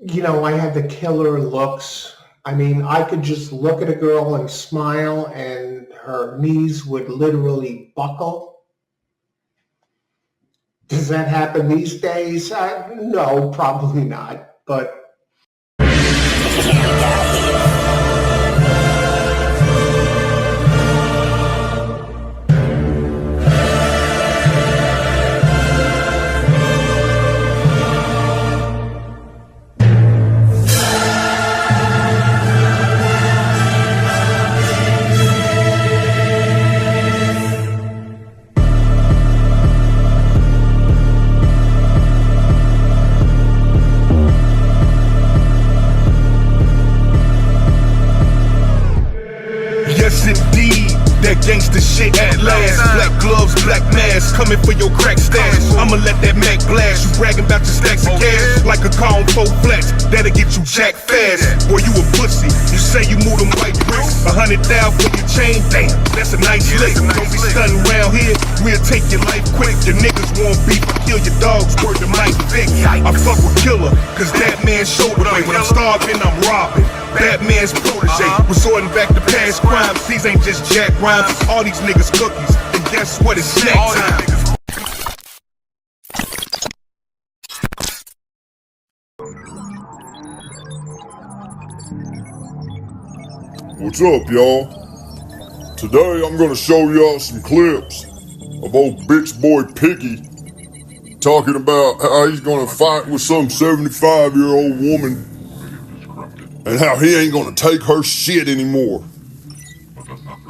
I had the killer looks. I mean, I could just look at a girl and smile and her knees would literally buckle. Does that happen these days? No, probably not. But yes indeed, that gangsta shit at last. Black gloves, black mask, coming for your crack stash. I'ma let that Mac blast. You bragging about your stacks of cash like a car on 4 flats. That'll get you jack fast. Boy, you a pussy. You say you move them white bricks. 100,000 for your chain, damn, that's a nice lick. Don't be stunning around here, we'll take your life quick. Your niggas want beef, I kill your dogs, word to Mike Vick. I fuck with killer, cause that man's shoulder weight. When I'm starving, I'm robbing. Batman's protege, resorting back to past crimes. These ain't just jack rhymes, all these niggas cookies. And guess what, it's snack time. What's up, y'all? Today I'm gonna show y'all some clips of old bitch boy Piggy talking about how he's gonna fight with some 75-year-old woman and how he ain't gonna take her shit anymore.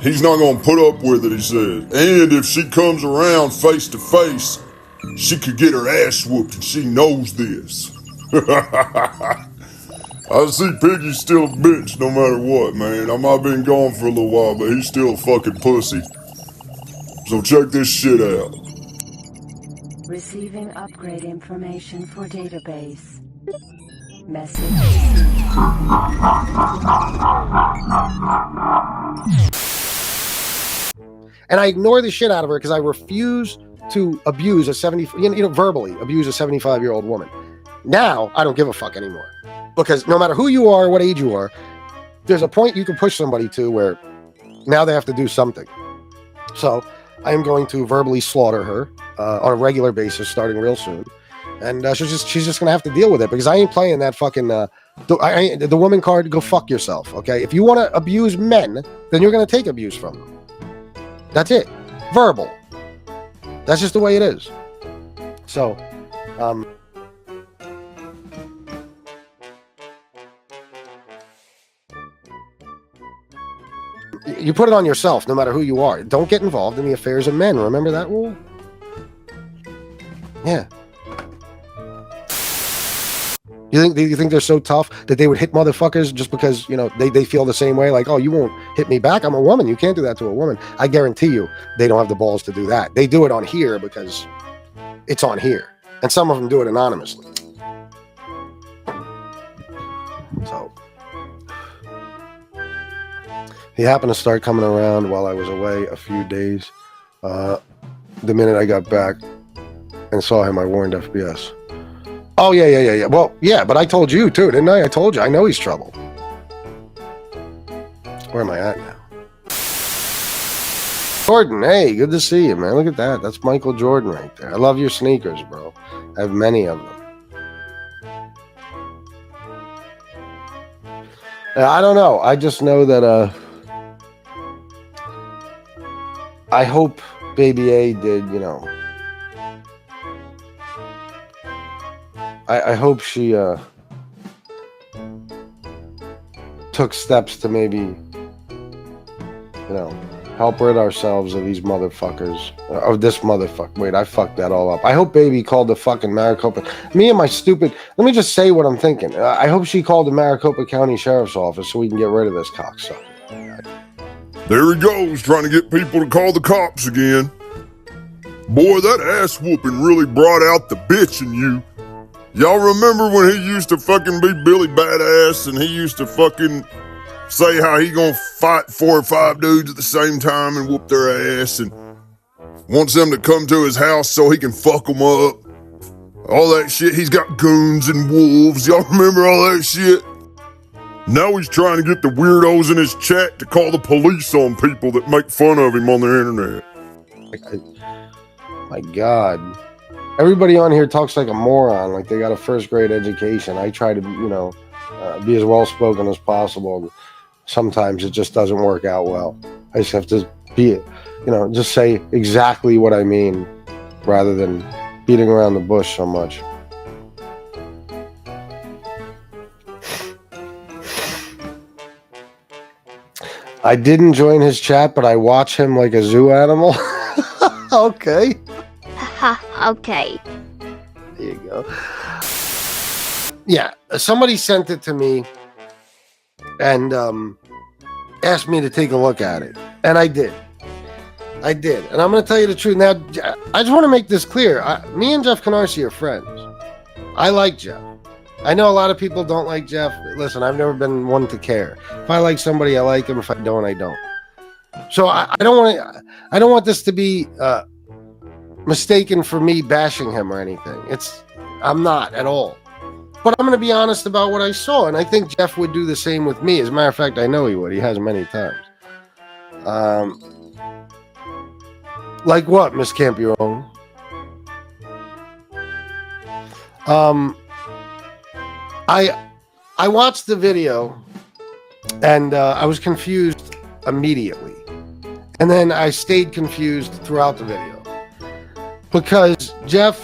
He's not gonna put up with it, he says. And if she comes around face to face, she could get her ass whooped, and she knows this. I see Piggy's still a bitch no matter what, man. I might have been gone for a little while, but he's still a fucking pussy. So check this shit out. Receiving upgrade information for database. Message. And I ignore the shit out of her because I refuse to abuse a verbally abuse a 75-year-old woman. Now, I don't give a fuck anymore. Because no matter who you are, what age you are, there's a point you can push somebody to where now they have to do something. So I am going to verbally slaughter her on a regular basis starting real soon. And she's just going to have to deal with it because I ain't playing that fucking, the woman card, go fuck yourself, okay? If you want to abuse men, then you're going to take abuse from them. That's it. Verbal. That's just the way it is. So, you put it on yourself, no matter who you are. Don't get involved in the affairs of men. Remember that rule? Yeah. You think they're so tough that they would hit motherfuckers just because, they feel the same way? Like, oh, you won't hit me back? I'm a woman. You can't do that to a woman. I guarantee you they don't have the balls to do that. They do it on here because it's on here. And some of them do it anonymously. So he happened to start coming around while I was away a few days. The minute I got back and saw him, I warned FBS. Oh, yeah. Well, yeah, but I told you too, didn't I? I told you. I know he's trouble. Where am I at now? Jordan, hey, good to see you, man. Look at that. That's Michael Jordan right there. I love your sneakers, bro. I have many of them. I don't know. I just know that, I hope Baby A did, I hope she took steps to maybe, help rid ourselves of these motherfuckers, of this motherfucker. Wait, I fucked that all up. I hope Baby called the fucking Maricopa. Me and my stupid, let me just say what I'm thinking. I hope she called the Maricopa County Sheriff's Office so we can get rid of this cocksucker. There he goes, trying to get people to call the cops again. Boy, that ass whooping really brought out the bitch in you. Y'all remember when he used to fucking be Billy Badass and he used to fucking say how he gonna fight 4 or 5 dudes at the same time and whoop their ass and wants them to come to his house so he can fuck them up? All that shit. He's got goons and wolves. Y'all remember all that shit? Now he's trying to get the weirdos in his chat to call the police on people that make fun of him on the internet. My God. Everybody on here talks like a moron, like they got a first grade education. I try to, be as well spoken as possible. Sometimes it just doesn't work out well. I just have to be, just say exactly what I mean rather than beating around the bush so much. I didn't join his chat, but I watch him like a zoo animal. Okay. Haha, okay. There you go. Yeah, somebody sent it to me and asked me to take a look at it. And I did. And I'm going to tell you the truth. Now, I just want to make this clear. Me and Jeff Canarsie are friends. I like Jeff. I know a lot of people don't like Jeff. Listen, I've never been one to care. If I like somebody, I like him. If I don't, I don't. So I don't want this to be mistaken for me bashing him or anything. I'm not at all. But I'm going to be honest about what I saw, and I think Jeff would do the same with me. As a matter of fact, I know he would. He has many times. Like what, Miss Campione? I watched the video, and I was confused immediately. And then I stayed confused throughout the video. Because Jeff,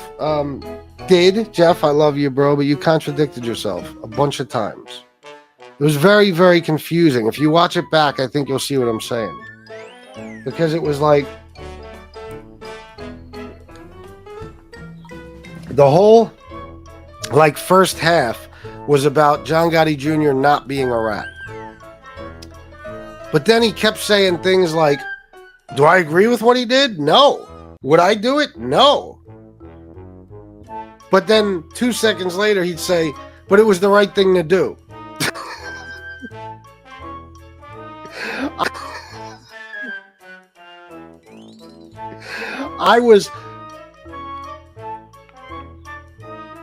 Jeff, I love you, bro, but you contradicted yourself a bunch of times. It was very, very confusing. If you watch it back, I think you'll see what I'm saying. Because it was like, the whole, first half was about John Gotti Jr. not being a rat. But then he kept saying things like, do I agree with what he did? No. Would I do it? No. But then 2 seconds later, he'd say, but it was the right thing to do.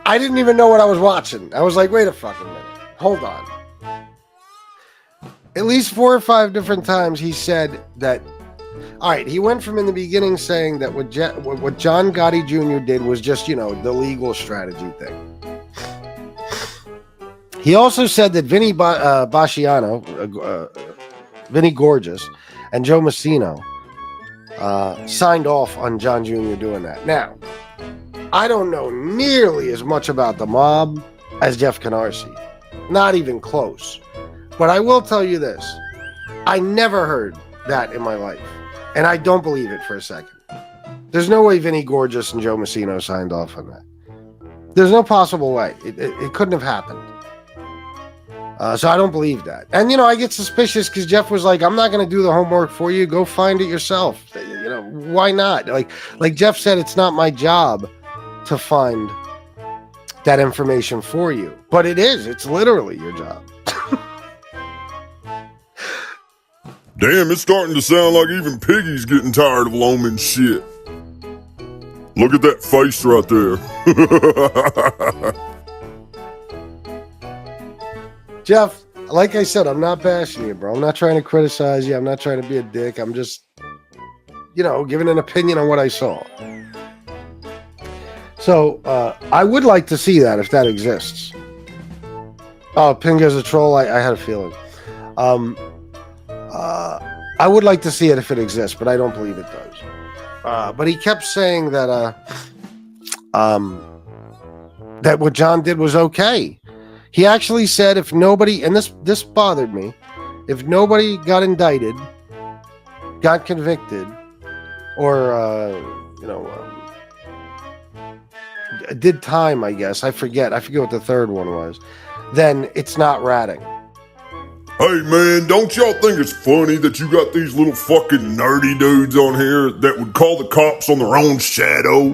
I didn't even know what I was watching. I was like, wait a fucking minute. Hold on. At least 4 or 5 different times he said that. All right, he went from in the beginning saying that what John Gotti Jr. did was just, the legal strategy thing. He also said that Vinny Basciano, Vinny Gorgeous, and Joe Massino signed off on John Jr. doing that. Now, I don't know nearly as much about the mob as Jeff Canarsie. Not even close. But I will tell you this. I never heard that in my life. And I don't believe it for a second. There's no way Vinny Gorgeous and Joe Massino signed off on that. There's no possible way. It couldn't have happened. So I don't believe that. And, I get suspicious because Jeff was like, I'm not going to do the homework for you. Go find it yourself. Why not? Like Jeff said, it's not my job to find that information for you. But it is. It's literally your job. Damn, it's starting to sound like even Piggy's getting tired of Loman's shit. Look at that face right there. Jeff, like I said, I'm not bashing you, bro. I'm not trying to criticize you. I'm not trying to be a dick. I'm just, giving an opinion on what I saw. So, I would like to see that if that exists. Oh, Pinga's a troll. I had a feeling. I would like to see it if it exists, but I don't believe it does. But he kept saying that that what John did was okay. He actually said if nobody, and this bothered me, if nobody got indicted, got convicted, or did time, I guess. I forget what the third one was. Then it's not ratting. Hey man, don't y'all think it's funny that you got these little fucking nerdy dudes on here that would call the cops on their own shadow?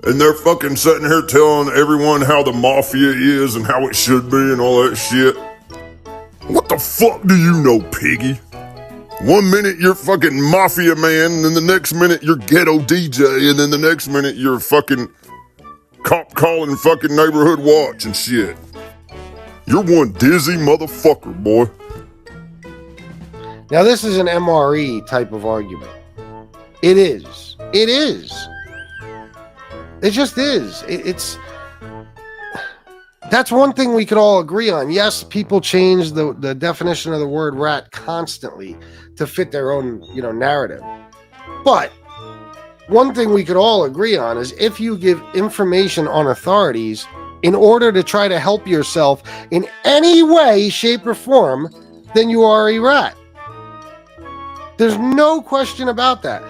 And they're fucking sitting here telling everyone how the mafia is and how it should be and all that shit. What the fuck do you know, Piggy? 1 minute you're fucking mafia man, and then the next minute you're ghetto DJ, and then the next minute you're fucking cop calling fucking neighborhood watch and shit. You're one dizzy motherfucker, boy. Now, this is an MRE type of argument. It is. It is. It just is. It's... That's one thing we could all agree on. Yes, people change the definition of the word rat constantly to fit their own, narrative. But one thing we could all agree on is if you give information on authorities in order to try to help yourself in any way, shape, or form, then you are a rat. There's no question about that.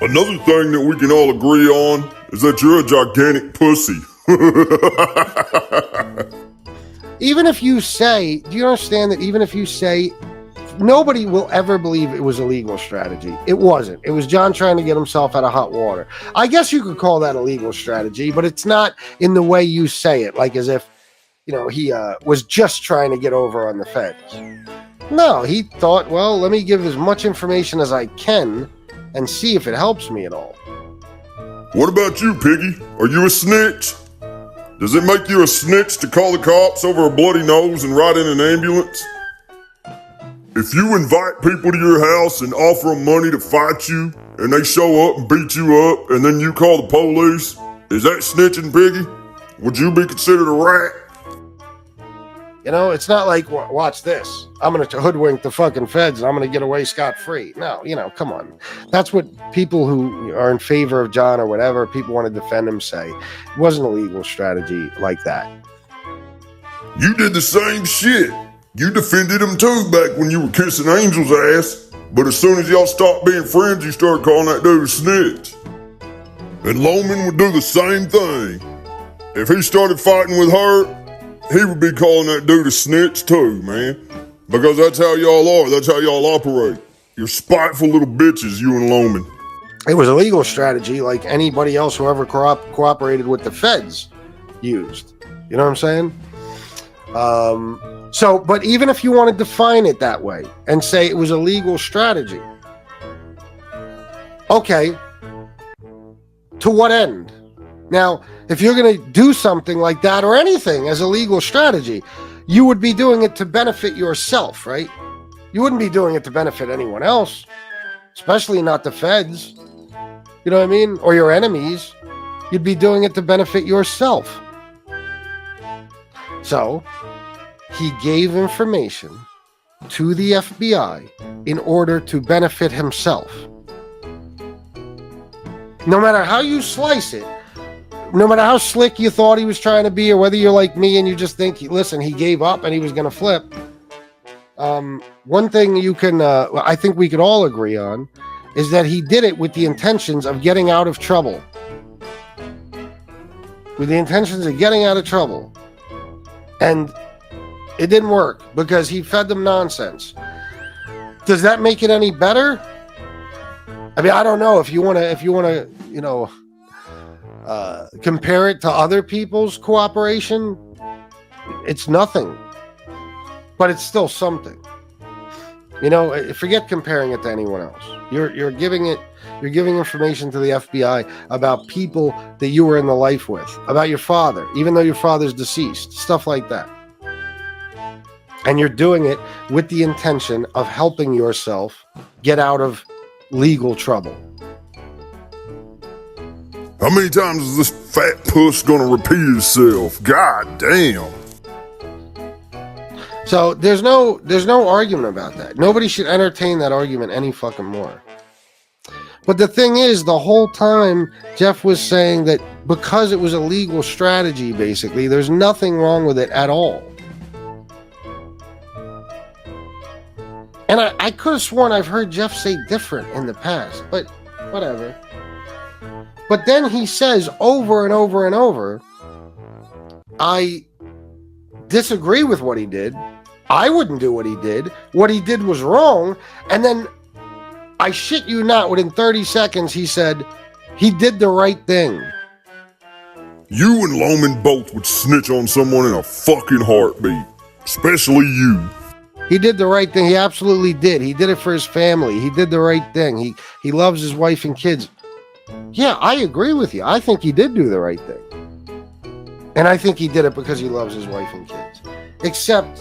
Another thing that we can all agree on is that you're a gigantic pussy. Even if you say, do you understand that even if you say, nobody will ever believe it was a legal strategy. It wasn't. It was John trying to get himself out of hot water. I guess you could call that a legal strategy, but it's not in the way you say it, like as if, he was just trying to get over on the feds. No, he thought, well, let me give as much information as I can and see if it helps me at all. What about you, Piggy? Are you a snitch? Does it make you a snitch to call the cops over a bloody nose and ride in an ambulance? If you invite people to your house and offer them money to fight you, and they show up and beat you up, and then you call the police, is that snitching, Piggy? Would you be considered a rat? It's not like, watch this. I'm going to hoodwink the fucking feds and I'm going to get away scot-free. No, come on. That's what people who are in favor of John or whatever, people want to defend him, say. It wasn't a legal strategy like that. You did the same shit. You defended him too back when you were kissing Angel's ass. But as soon as y'all stopped being friends, you started calling that dude a snitch. And Loman would do the same thing. If he started fighting with her, he would be calling that dude a snitch too, man. Because that's how y'all are. That's how y'all operate. You're spiteful little bitches, you and Loman. It was a legal strategy like anybody else who ever cooperated with the feds used. You know what I'm saying? But even if you want to define it that way and say it was a legal strategy, okay, to what end? Now, if you're going to do something like that or anything as a legal strategy, you would be doing it to benefit yourself, right? You wouldn't be doing it to benefit anyone else, especially not the feds. You know what I mean? Or your enemies. You'd be doing it to benefit yourself. So, he gave information to the FBI in order to benefit himself. No matter how you slice it, no matter how slick you thought he was trying to be, or whether you're like me and you just think, listen, he gave up and he was going to flip. One thing you can, I think we could all agree on, is that he did it with the intentions of getting out of trouble. With the intentions of getting out of trouble. And it didn't work because he fed them nonsense. Does that make it any better? I mean, I don't know if you want to, compare it to other people's cooperation. It's nothing, but it's still something. Forget comparing it to anyone else. You're giving information to the FBI about people that you were in the life with, about your father, even though your father's deceased, stuff like that. And you're doing it with the intention of helping yourself get out of legal trouble. How many times is this fat puss gonna repeat itself? God damn. So there's no argument about that. Nobody should entertain that argument any fucking more. But the thing is, the whole time Jeff was saying that because it was a legal strategy, basically, there's nothing wrong with it at all. And I could have sworn I've heard Jeff say different in the past, but whatever. But then he says over and over and over, I disagree with what he did. I wouldn't do what he did. What he did was wrong. And then, I shit you not, within 30 seconds, he said, he did the right thing. You and Loman both would snitch on someone in a fucking heartbeat. Especially you. He did the right thing. He absolutely did. He did it for his family. He did the right thing. He loves his wife and kids. Yeah, I agree with you. I think he did do the right thing. And I think he did it because he loves his wife and kids. Except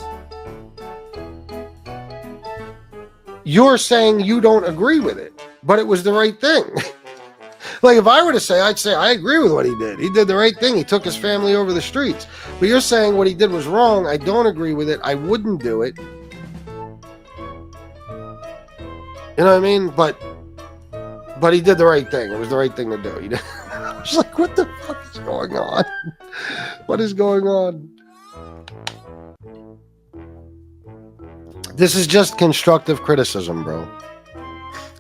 you're saying you don't agree with it, but it was the right thing. Like if I were to say, I'd say I agree with what he did. He did the right thing. He took his family over the streets. But you're saying what he did was wrong. I don't agree with it. I wouldn't do it. You know what I mean? But he did the right thing. It was the right thing to do. I was like, what the fuck is going on? What is going on? This is just constructive criticism, bro.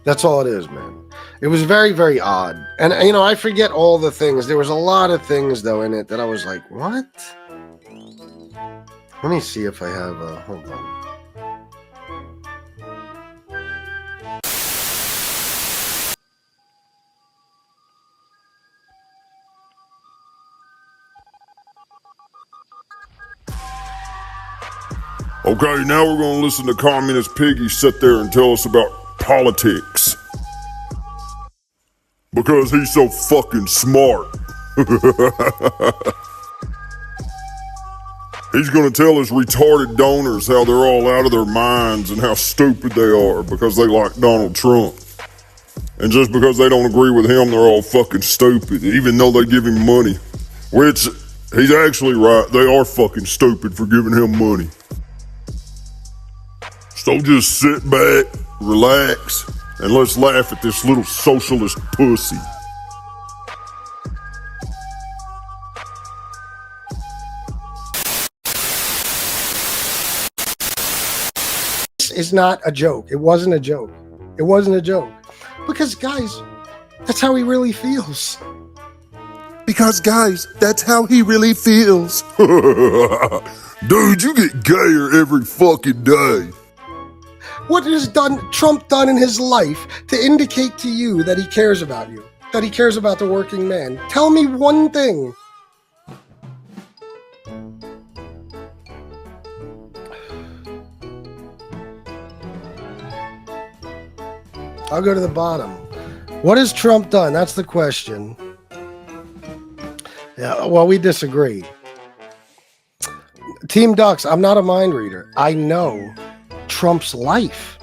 That's all it is, man. It was very, very odd. And, you know, I forget all the things. There was a lot of things, though, in it that I was like, what? Let me see if I have a... Hold on. Okay, now we're gonna listen to Communist Piggy sit there and tell us about politics. Because he's so fucking smart. He's gonna tell his retarded donors how they're all out of their minds and how stupid they are because they like Donald Trump. And just because they don't agree with him, they're all fucking stupid, even though they give him money. Which, he's actually right, they are fucking stupid for giving him money. So just sit back, relax, and let's laugh at this little socialist pussy. This is not a joke. It wasn't a joke. It wasn't a joke. Because, guys, that's how he really feels. Because, guys, that's how he really feels. Dude, you get gayer every fucking day. What has Trump done in his life to indicate to you that he cares about you? That he cares about the working man? Tell me one thing. I'll go to the bottom. What has Trump done? That's the question. Yeah, well, we disagree. Team Ducks, I'm not a mind reader. I know Trump's life.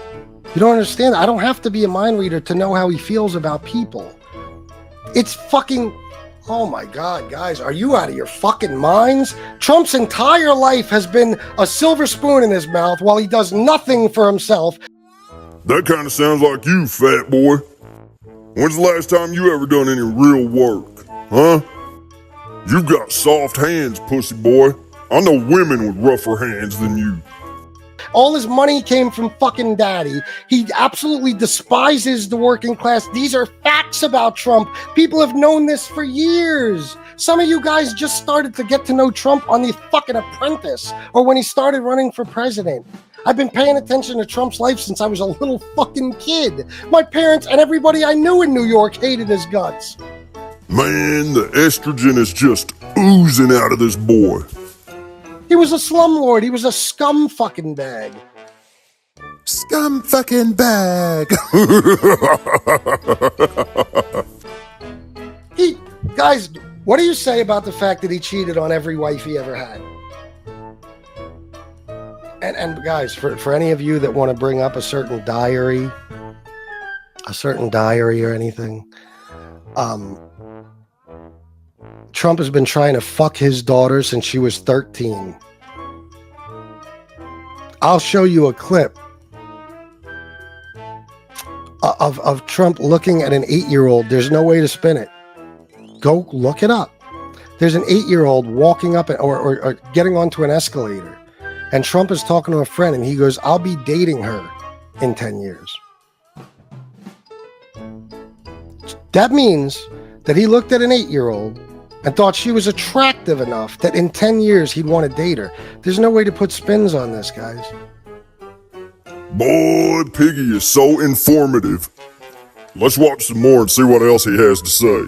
You don't understand. I don't have to be a mind reader to know how he feels about people. It's fucking... Oh my God, guys, are you out of your fucking minds? Trump's entire life has been a silver spoon in his mouth while he does nothing for himself. That kind of sounds like you, fat boy. When's the last time you ever done any real work, huh? You've got soft hands, pussy boy. I know women with rougher hands than you. All his money came from fucking daddy. He absolutely despises the working class. These are facts about Trump. People have known this for years. Some of you guys just started to get to know Trump on The fucking Apprentice or when he started running for president. I've been paying attention to Trump's life since I was a little fucking kid. My parents and everybody I knew in New York hated his guts. Man, the estrogen is just oozing out of this boy. He was a slumlord. He was a scum fucking bag. Scum fucking bag. Guys, what do you say about the fact that he cheated on every wife he ever had? And guys, for any of you that want to bring up a certain diary or anything, Trump has been trying to fuck his daughter since she was 13. I'll show you a clip of Trump looking at an 8-year-old. There's no way to spin it. Go look it up. There's an 8-year-old walking up or getting onto an escalator, and Trump is talking to a friend, and he goes, "I'll be dating her in 10 years." That means that he looked at an 8-year-old and thought she was attractive enough that in 10 years he'd want to date her. There's no way to put spins on this, guys. Boy, Piggy is so informative. Let's watch some more and see what else he has to say.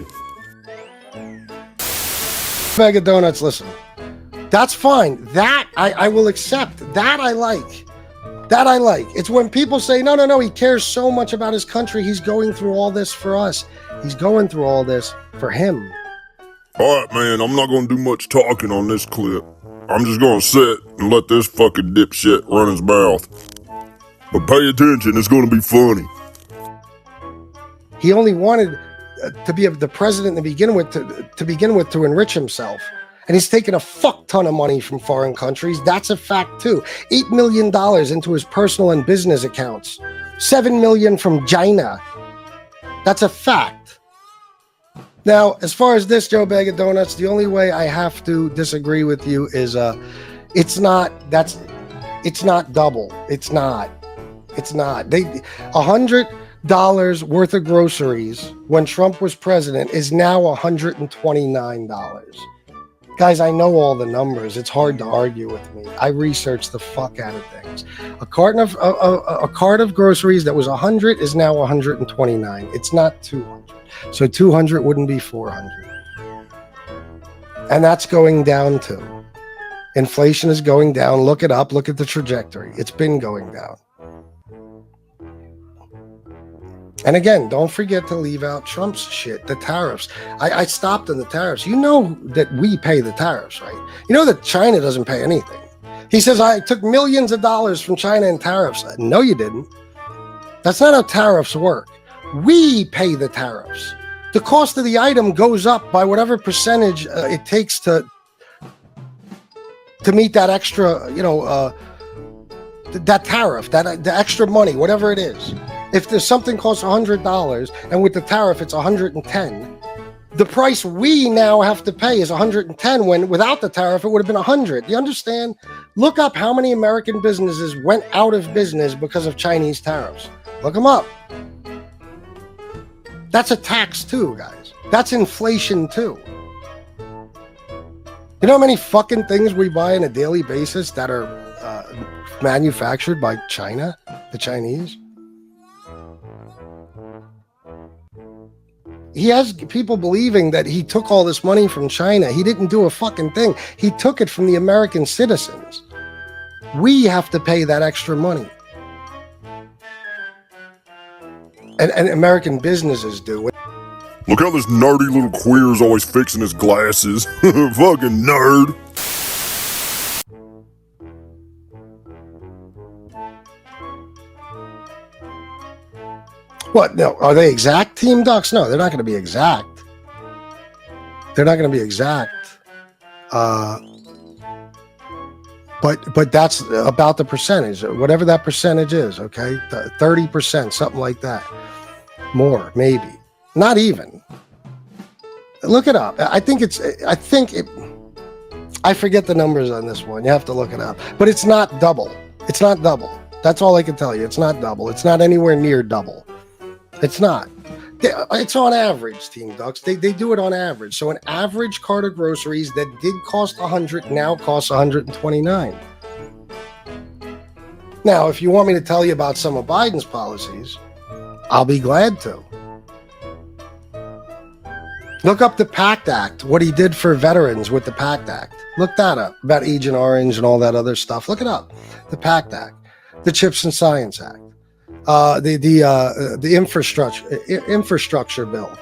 Bag of donuts, listen. That's fine. That I will accept. That I like. That I like. It's when people say, no, he cares so much about his country. He's going through all this for us. He's going through all this for him. Alright, man, I'm not gonna do much talking on this clip. I'm just gonna sit and let this fucking dipshit run his mouth. But pay attention, it's gonna be funny. He only wanted to be the president to begin with to enrich himself. And he's taken a fuck ton of money from foreign countries. That's a fact too. $8 million into his personal and business accounts. $7 million from China. That's a fact. Now, as far as this Joe Bag of Donuts, the only way I have to disagree with you is it's not double. It's not. $100 worth of groceries when Trump was president is now $129. Guys, I know all the numbers. It's hard to argue with me. I researched the fuck out of things. A cart of groceries that was 100 is now 129. It's not 200. So 200 wouldn't be 400. And that's going down too. Inflation is going down. Look it up. Look at the trajectory. It's been going down. And again, don't forget to leave out Trump's shit, the tariffs. I stopped on the tariffs. You know that we pay the tariffs, right? You know that China doesn't pay anything. He says, I took millions of dollars from China in tariffs. No, you didn't. That's not how tariffs work. We pay the tariffs. The cost of the item goes up by whatever percentage it takes to meet that extra, that tariff, the extra money, whatever it is. If there's something costs $100 and with the tariff it's $110, the price we now have to pay is $110 when without the tariff it would have been $100. You understand? Look up how many American businesses went out of business because of Chinese tariffs. Look them up. That's a tax too, guys. That's inflation too. You know how many fucking things we buy on a daily basis that are manufactured by China, the Chinese? He has people believing that he took all this money from China. He didn't do a fucking thing. He took it from the American citizens. We have to pay that extra money. And American businesses do. Look how this nerdy little queer is always fixing his glasses. Fucking nerd. What? No, are they exact, Team Ducks? No, they're not going to be exact. They're not going to be exact. But that's about the percentage, whatever that percentage is, okay? 30%, something like that. More, maybe. Not even. Look it up. I forget the numbers on this one. You have to look it up. But it's not double. It's not double. That's all I can tell you. It's not double. It's not anywhere near double. It's not. It's on average, Team Ducks. They do it on average. So an average cart of groceries that did cost $100 now costs $129. Now, if you want me to tell you about some of Biden's policies, I'll be glad to. Look up the PACT Act, what he did for veterans with the PACT Act. Look that up, about Agent Orange and all that other stuff. Look it up. The PACT Act, the Chips and Science Act. The infrastructure bill,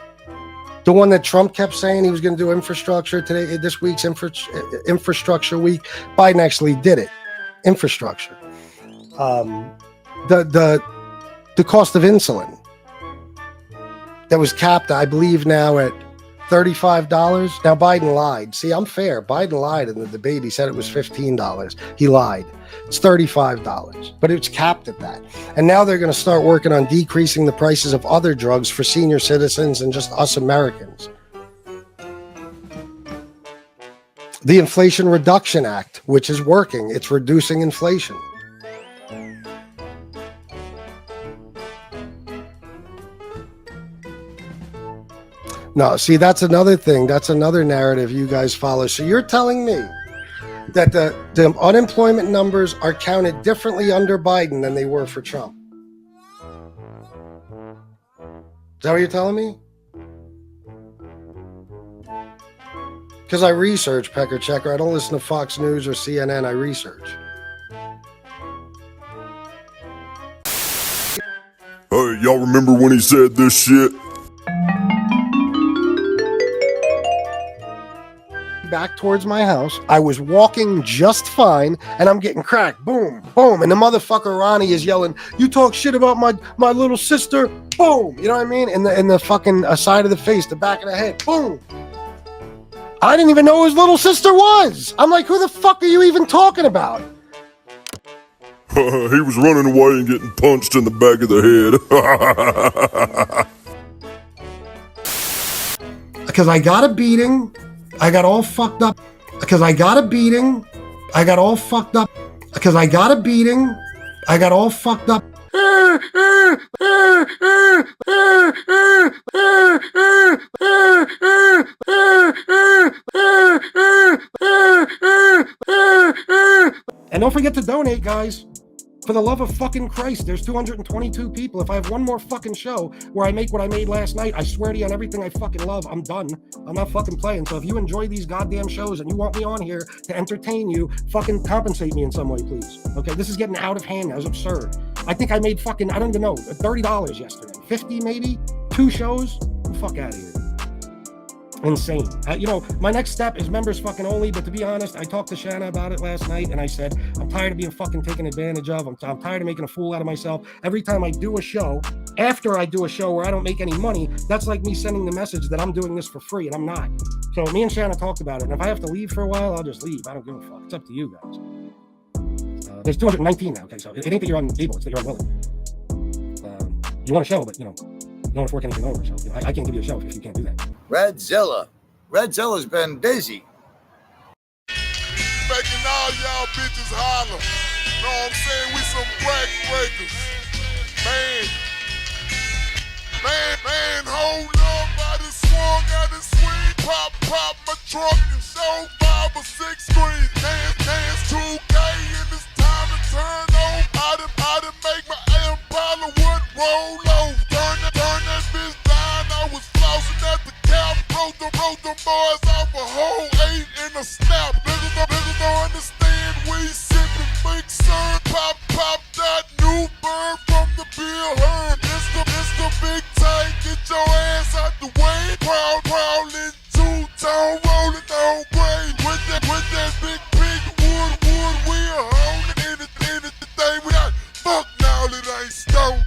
the one that Trump kept saying he was going to do infrastructure today. This week's infrastructure week, Biden actually did it. Infrastructure. The cost of insulin that was capped, I believe, now at $35. Now Biden lied. See, I'm fair. Biden lied in the debate. He said it was $15. He lied. It's $35, but it's capped at that. And now they're going to start working on decreasing the prices of other drugs for senior citizens and just us Americans. The Inflation Reduction Act, which is working. It's reducing inflation. No, see, that's another thing. That's another narrative you guys follow. So you're telling me that the unemployment numbers are counted differently under Biden than they were for Trump. Is that what you're telling me? Because I research, Pecker Checker. I don't listen to Fox News or CNN. I research. Hey, y'all remember when he said this shit? back towards my house. I was walking just fine, and I'm getting cracked. Boom, boom. And the motherfucker Ronnie is yelling, "You talk shit about my little sister." Boom. You know what I mean? In the fucking side of the face, the back of the head. Boom. I didn't even know who his little sister was. I'm like, who the fuck are you even talking about? He was running away and getting punched in the back of the head. Because I got a beating, I got all fucked up. Because I got a beating, I got all fucked up. Because I got a beating, I got all fucked up. And don't forget to donate, guys. For the love of fucking Christ, there's 222 people. If I have one more fucking show where I make what I made last night, I swear to you on everything I fucking love, I'm done. I'm not fucking playing. So if you enjoy these goddamn shows and you want me on here to entertain you, fucking compensate me in some way, please. Okay, this is getting out of hand now. It's absurd. I think I made fucking, I don't even know, $30 yesterday. 50 maybe? 2 shows? The fuck out of here. Insane. My next step is members fucking only, but to be honest, I talked to Shanna about it last night, and I said, I'm tired of being fucking taken advantage of. I'm tired of making a fool out of myself. Every time I do a show, after I do a show where I don't make any money, that's like me sending the message that I'm doing this for free, and I'm not. So me and Shanna talked about it, and if I have to leave for a while, I'll just leave. I don't give a fuck. It's up to you guys. There's 219 now, okay, so it ain't that you're unable, it's that you're unwilling. You want a show, but, you don't want to fork anything over, so I can't give you a show if you can't do that. Redzilla's been busy. Making all y'all bitches holler. Know what I'm saying? We some crack breakers. Man, hold up. I done swung out the swing. Pop my truck and show 5 or 6 screens. Dance 2K and it's time to turn over. I done make my Impala wood roll over. Turn that bitch down. I was flossing at the cap. Broke them boys off a whole 8 in a snap. Niggas don't understand. We sippin' big sun. Pop that new bird from the beer herd. It's the big tank. Get your ass out the way. Prowling 2-tone, rolling on grade. With that big wood, we are holding anything we got. Fuck now, it ain't stone.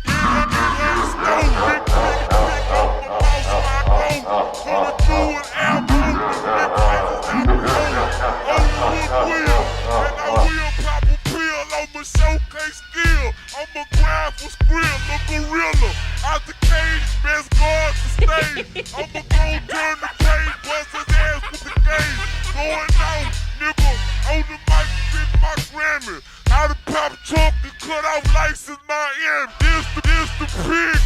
Showcase skill, I'm a grind for skrill, a gorilla. Out the cage, best guard the stage. I'ma go turn the page, bust his ass with the game. Going out, nigga, on the mic, spit my Grammy. Out of pop trunk and cut off license my M. This the pig,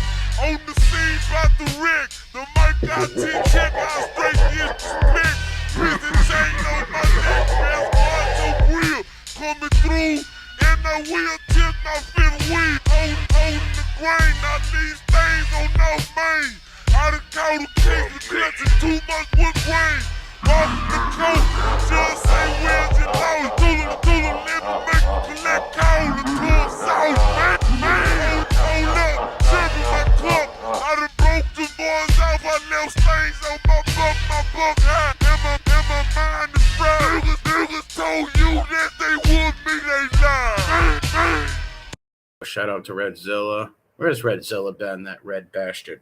on the scene, bout the wreck. The mic got 10 check, out straight get the pick. Prison chain on my neck, best guard so real. Coming through. And I will tip my fifth weed, holding the grain. I need stains on no main. I done caught a case with clutching too much wood grain. Walking the coast, just say where's your nose? Do them, never make me collect cold and pull sauce. Man, hold up, serving my cup. I done broke the boys off, I left stains on my buck high. And my mind is fried. Niggas told you that they would me, they lied. Shout out to Redzilla. Where's Redzilla been, that red bastard?